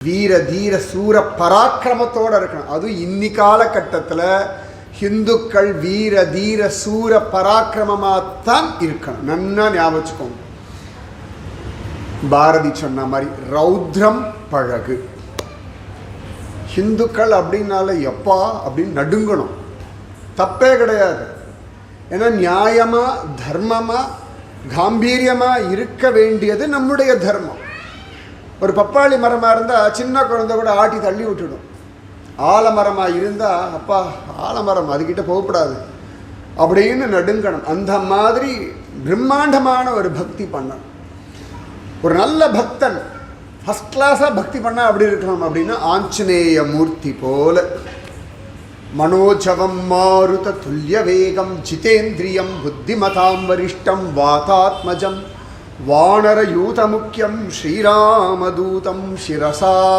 வீர தீர சூர பராக்கிரமத்தோடு இருக்கணும். அதுவும் இன்னி காலகட்டத்தில் ஹிந்துக்கள் வீர தீர சூர பராக்கிரமமாகத்தான் இருக்கணும். நன்னா ஞாபகம் வச்சுக்கோங்க. பாரதி சொன்ன மாதிரி ரௌத்ரம் பழகு. ஹிந்துக்கள் அப்படின்னால எப்பா அப்படின்னு நடுங்கணும், தப்பே கிடையாது. ஏன்னா நியாயமாக தர்மமாக காம்பீரியமாக இருக்க வேண்டியது நம்முடைய தர்மம். ஒரு பப்பாளி மரமாக இருந்தால் சின்ன குழந்தை கூட ஆட்டி தள்ளி விட்டுடும். ஆலமரமாக இருந்தால் அப்பா ஆலமரம் அதுக்கிட்ட போகக்கூடாது அப்படின்னு நடுங்கணும். அந்த மாதிரி பிரம்மாண்டமான ஒரு பக்தி பண்ணணும். ஒரு நல்ல பக்தன் ஃபஸ்ட் கிளாஸாக பக்தி பண்ணால் அப்படி இருக்கணும் அப்படின்னா ஆஞ்சநேய மூர்த்தி போல மனோஜவம் மாருத துல்லிய வேகம் ஜிதேந்திரியம் புத்திமதாம் வரிஷ்டம் வாதாத்மஜம் வானரயூத முக்கியம் ஸ்ரீராமதூதம் சிரசா